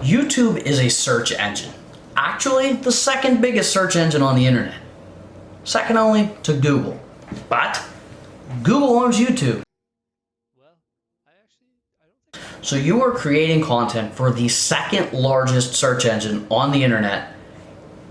YouTube is a search engine. Actually, the second biggest search engine on the internet. Second only to Google. But Google owns YouTube. So you are creating content for the second largest search engine on the internet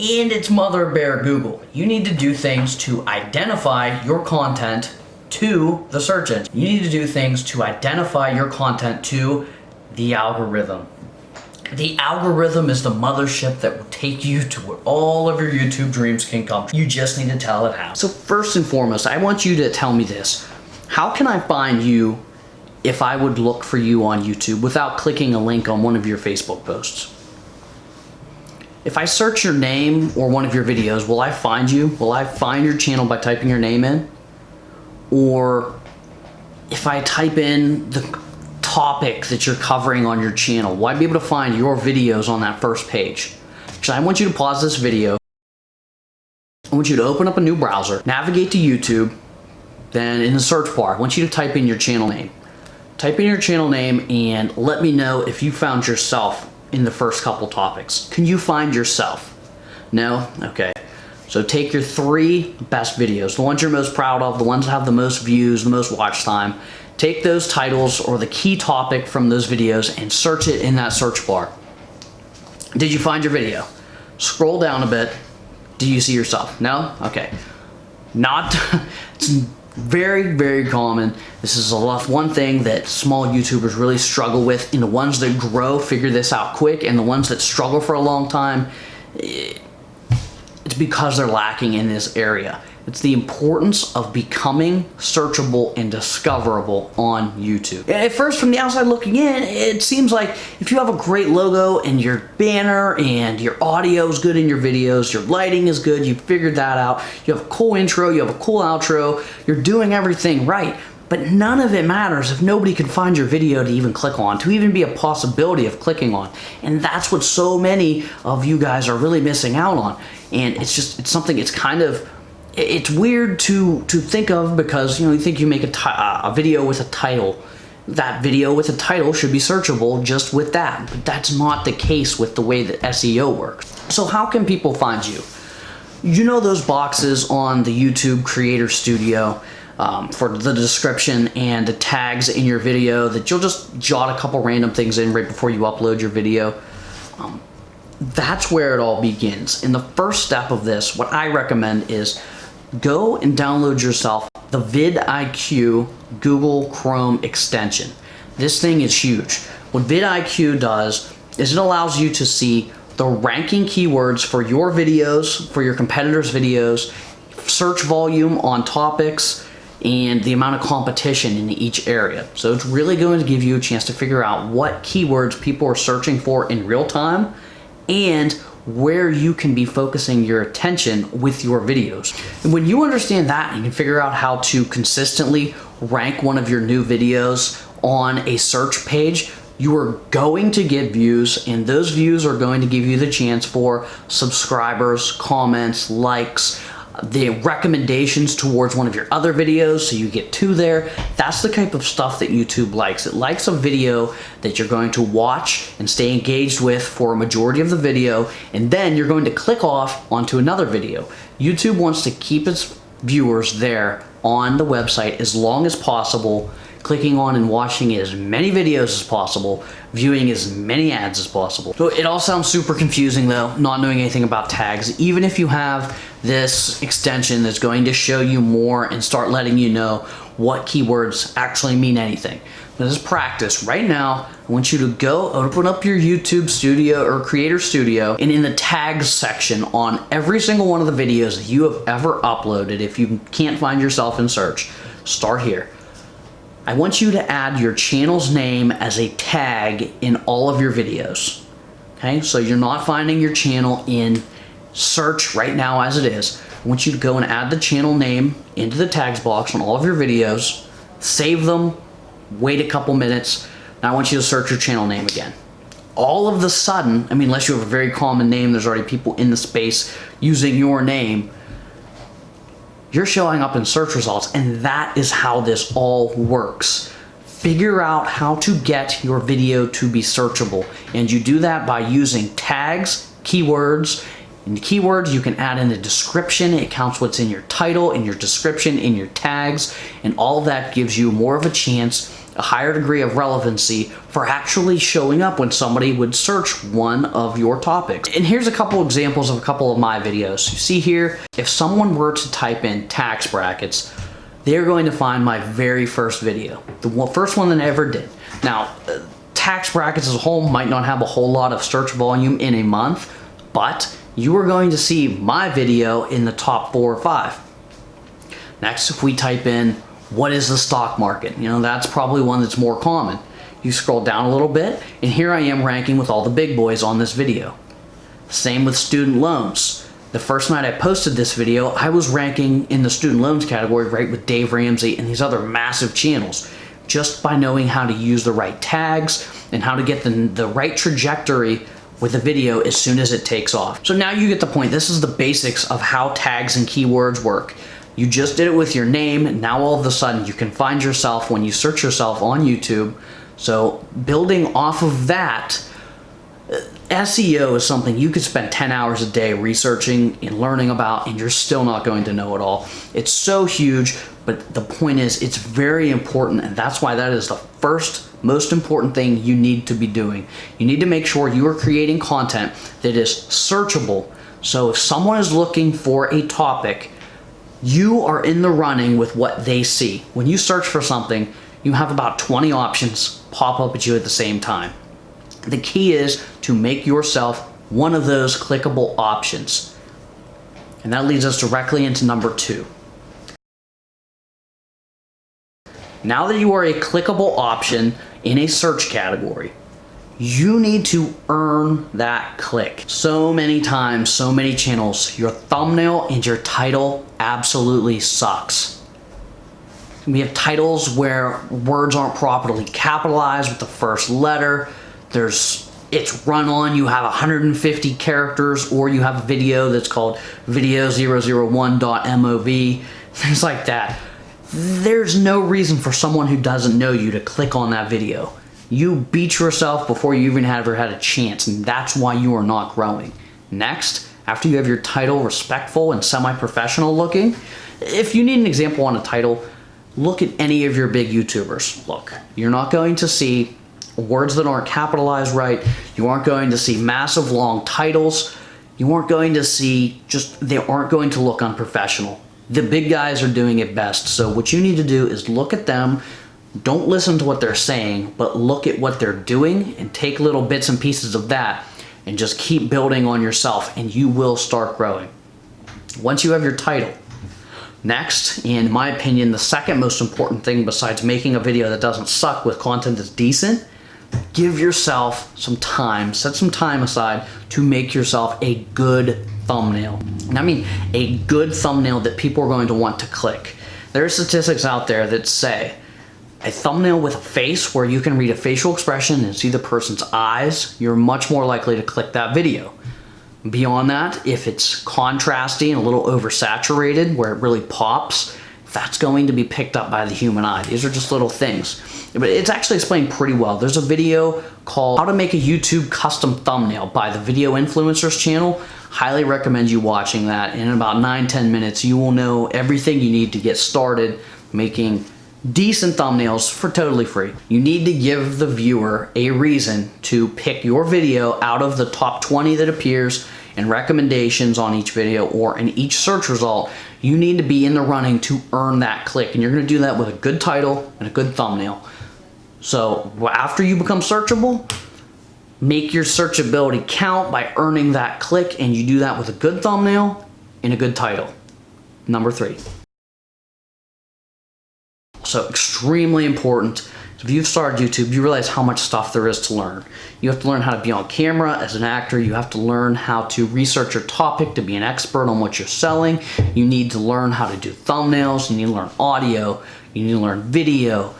and its mother bear, Google. You need to do things to identify your content to the search engine. You need to do things to identify your content to the algorithm. The algorithm is the mothership that will take you to where all of your YouTube dreams can come. You just need to tell it how. So first and foremost, I want you to tell me this. How can I find you if I would look for you on YouTube without clicking a link on one of your Facebook posts? If I search your name or one of your videos, will I find you? Will I find your channel by typing your name in? Or if I type in the topic that you're covering on your channel, will I be able to find your videos on that first page? So I want you to pause this video. I want you to open up a new browser, navigate to YouTube, then in the search bar, I want you to type in your channel name. Type in your channel name and let me know if you found yourself in the first couple topics. Can you find yourself? No? Okay. So take your 3 best videos, the ones you're most proud of, the ones that have the most views, the most watch time. Take those titles or the key topic from those videos and search it in that search bar. Did you find your video? Scroll down a bit. Do you see yourself? No? Okay. Not, it's very, very common. This is one thing that small YouTubers really struggle with, and the ones that grow figure this out quick, and the ones that struggle for a long time, it's because they're lacking in this area. It's the importance of becoming searchable and discoverable on YouTube. At first, from the outside looking in, it seems like if you have a great logo and your banner and your audio is good in your videos, your lighting is good, you figured that out, you have a cool intro, you have a cool outro, you're doing everything right. But none of it matters if nobody can find your video to even click on, to even be a possibility of clicking on. And that's what so many of you guys are really missing out on. And it's something, it's weird to think of, because you think you make a video with a title. That video with a title should be searchable just with that. But that's not the case with the way that SEO works. So how can people find you? You know those boxes on the YouTube Creator Studio for the description and the tags in your video that you'll just jot a couple random things in right before you upload your video. That's where it all begins. And the first step of this, what I recommend is go and download yourself the vidIQ Google Chrome extension. This thing is huge. What vidIQ does is it allows you to see the ranking keywords for your videos, for your competitors' videos, search volume on topics, and the amount of competition in each area. So it's really going to give you a chance to figure out what keywords people are searching for in real time and where you can be focusing your attention with your videos. And when you understand that, you can figure out how to consistently rank one of your new videos on a search page, you are going to get views, and those views are going to give you the chance for subscribers, comments, likes, the recommendations towards one of your other videos, so you get 2 there. That's the type of stuff that YouTube likes. It likes a video that you're going to watch and stay engaged with for a majority of the video, and then you're going to click off onto another video. YouTube wants to keep its viewers there on the website as long as possible, clicking on and watching as many videos as possible, viewing as many ads as possible. So it all sounds super confusing though, not knowing anything about tags. Even if you have this extension that's going to show you more and start letting you know what keywords actually mean anything. But as practice, right now, I want you to go open up your YouTube Studio or Creator Studio, and in the tags section on every single one of the videos that you have ever uploaded, if you can't find yourself in search, start here. I want you to add your channel's name as a tag in all of your videos. Okay, so you're not finding your channel in search right now as it is. I want you to go and add the channel name into the tags box on all of your videos, save them, wait a couple minutes. Now I want you to search your channel name again. All of the sudden, I mean, unless you have a very common name, there's already people in the space using your name, you're showing up in search results, and that is how this all works. Figure out how to get your video to be searchable. And you do that by using tags, keywords. In the keywords, you can add in a description. It counts what's in your title, in your description, in your tags, and all of that gives you more of a chance, a higher degree of relevancy for actually showing up when somebody would search one of your topics. And here's a couple examples of a couple of my videos. You see here, if someone were to type in tax brackets, they're going to find my very first video, the first one that I ever did. Now, tax brackets as a whole might not have a whole lot of search volume in a month, but you are going to see my video in the top 4 or 5. Next, if we type in, what is the stock market? You know, that's probably one that's more common. You scroll down a little bit, and here I am ranking with all the big boys on this video. Same with student loans. The first night I posted this video, I was ranking in the student loans category right with Dave Ramsey and these other massive channels, just by knowing how to use the right tags and how to get the right trajectory with a video as soon as it takes off. So now you get the point. This is the basics of how tags and keywords work. You just did it with your name, and now all of a sudden you can find yourself when you search yourself on YouTube. So building off of that, SEO is something you could spend 10 hours a day researching and learning about, and you're still not going to know it all. It's so huge, but the point is it's very important, and that's why that is the first most important thing you need to be doing. You need to make sure you are creating content that is searchable. So if someone is looking for a topic, you are in the running with what they see. When you search for something, you have about 20 options pop up at you at the same time. The key is to make yourself one of those clickable options. And that leads us directly into number 2. Now that you are a clickable option in a search category, you need to earn that click. So many times, so many channels, your thumbnail and your title absolutely sucks. We have titles where words aren't properly capitalized with the first letter. It's run on, you have 150 characters, or you have a video that's called video001.mov, things like that. There's no reason for someone who doesn't know you to click on that video. You beat yourself before you even ever had a chance, and that's why you are not growing. Next, after you have your title respectful and semi-professional looking, if you need an example on a title, look at any of your big YouTubers. Look, you're not going to see words that aren't capitalized right. You aren't going to see massive long titles. You aren't going to see they aren't going to look unprofessional. The big guys are doing it best. So what you need to do is look at them. Don't listen to what they're saying, but look at what they're doing and take little bits and pieces of that and just keep building on yourself, and you will start growing. Once you have your title, next, in my opinion, the second most important thing besides making a video that doesn't suck with content that's decent, give yourself some time, set some time aside to make yourself a good thumbnail. And I mean a good thumbnail that people are going to want to click. There are statistics out there that say a thumbnail with a face where you can read a facial expression and see the person's eyes, you're much more likely to click that video. Beyond that, if it's contrasty and a little oversaturated where it really pops, that's going to be picked up by the human eye. These are just little things. But it's actually explained pretty well. There's a video called How to Make a YouTube Custom Thumbnail by the Video Influencers channel. Highly recommend you watching that. In about 9-10 minutes, you will know everything you need to get started making decent thumbnails for totally free. You need to give the viewer a reason to pick your video out of the top 20 that appears in recommendations on each video or in each search result. You need to be in the running to earn that click, and you're going to do that with a good title and a good thumbnail. So after you become searchable, make your searchability count by earning that click, and you do that with a good thumbnail and a good title. Number 3. So extremely important. If you've started YouTube, you realize how much stuff there is to learn. You have to learn how to be on camera as an actor. You have to learn how to research your topic to be an expert on what you're selling. You need to learn how to do thumbnails. You need to learn audio. You need to learn video.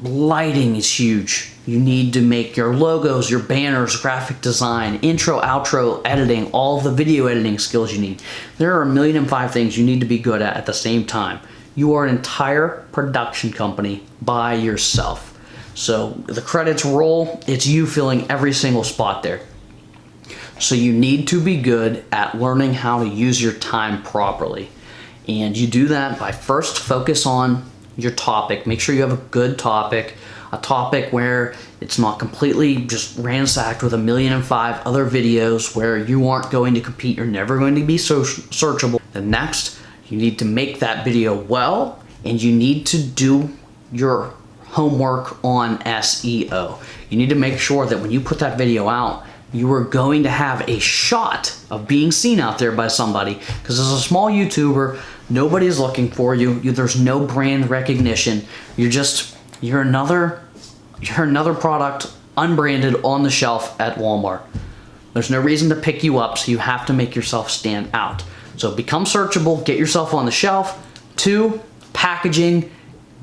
Lighting is huge. You need to make your logos, your banners, graphic design, intro, outro, editing, all the video editing skills you need. There are 1,000,005 things you need to be good at the same time. You are an entire production company by yourself. So the credits roll, it's you filling every single spot there. So you need to be good at learning how to use your time properly. And you do that by first focus on your topic. Make sure you have a good topic, a topic where it's not completely just ransacked with 1,000,005 other videos where you aren't going to compete, you're never going to be searchable. Then next, you need to make that video well, and you need to do your homework on SEO. You need to make sure that when you put that video out, you are going to have a shot of being seen out there by somebody, because as a small YouTuber, nobody is looking for you. There's no brand recognition. You're another product unbranded on the shelf at Walmart. There's no reason to pick you up, so you have to make yourself stand out. So become searchable, get yourself on the shelf. 2, packaging.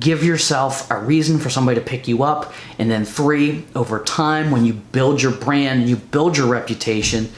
Give yourself a reason for somebody to pick you up. And then 3, over time, when you build your brand, you build your reputation,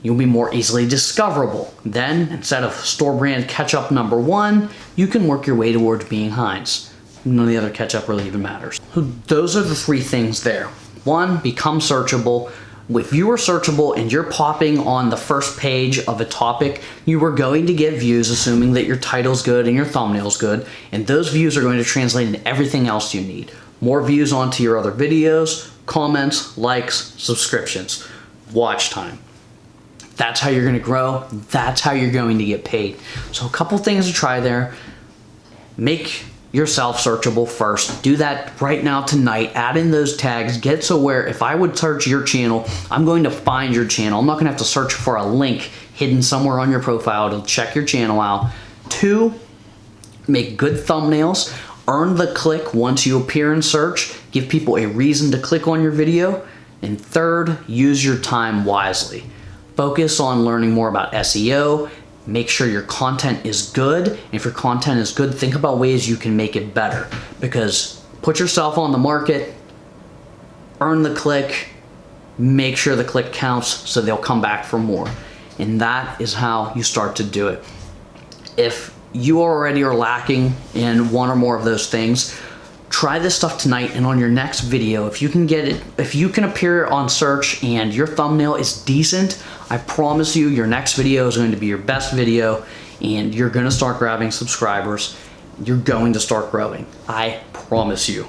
you'll be more easily discoverable. Then, instead of store brand ketchup number 1, you can work your way towards being Heinz. None of the other ketchup really even matters. So those are the 3 things there. 1, become searchable. If you are searchable and you're popping on the first page of a topic, you are going to get views, assuming that your title's good and your thumbnail's good, and those views are going to translate into everything else you need. More views onto your other videos, comments, likes, subscriptions, watch time. That's how you're going to grow. That's how you're going to get paid. So a couple things to try there. Make yourself searchable first. Do that right now tonight. Add in those tags. Get so where if I would search your channel, I'm going to find your channel. I'm not going to have to search for a link hidden somewhere on your profile to check your channel out. 2, make good thumbnails. Earn the click once you appear in search. Give people a reason to click on your video. And 3rd, use your time wisely. Focus on learning more about SEO. Make sure your content is good. And if your content is good, think about ways you can make it better. Because put yourself on the market, earn the click, make sure the click counts so they'll come back for more. And that is how you start to do it. If you already are lacking in one or more of those things, try this stuff tonight, and on your next video, if you can get it, if you can appear on search and your thumbnail is decent, I promise you your next video is going to be your best video, and you're going to start grabbing subscribers. You're going to start growing. I promise you.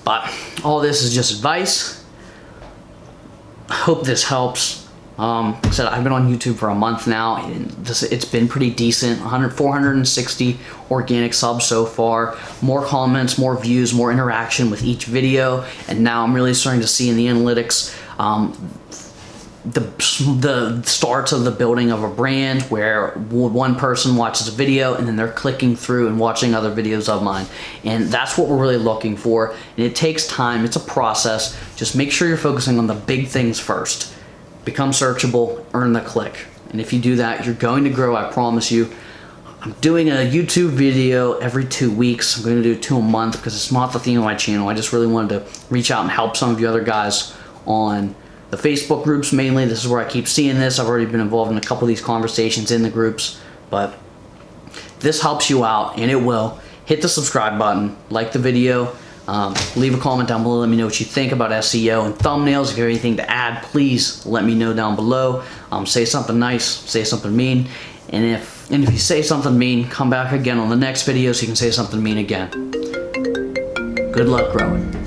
But all this is just advice. I hope this helps. Like I said, I've been on YouTube for a month now, and it's been pretty decent. 460 organic subs so far. More comments, more views, more interaction with each video, and now I'm really starting to see in the analytics the starts of the building of a brand, where one person watches a video and then they're clicking through and watching other videos of mine, and that's what we're really looking for. And it takes time. It's a process. Just make sure you're focusing on the big things first. Become searchable, earn the click. And if you do that, you're going to grow, I promise you. I'm doing a YouTube video every 2 weeks. I'm going to do 2 a month because it's not the theme of my channel. I just really wanted to reach out and help some of you other guys on the Facebook groups mainly. This is where I keep seeing this. I've already been involved in a couple of these conversations in the groups, but this helps you out, and it will. Hit the subscribe button, like the video, leave a comment down below. Let me know what you think about SEO and thumbnails. If you have anything to add, please let me know down below. Say something nice, say something mean, and if you say something mean, come back again on the next video so you can say something mean again. Good luck growing.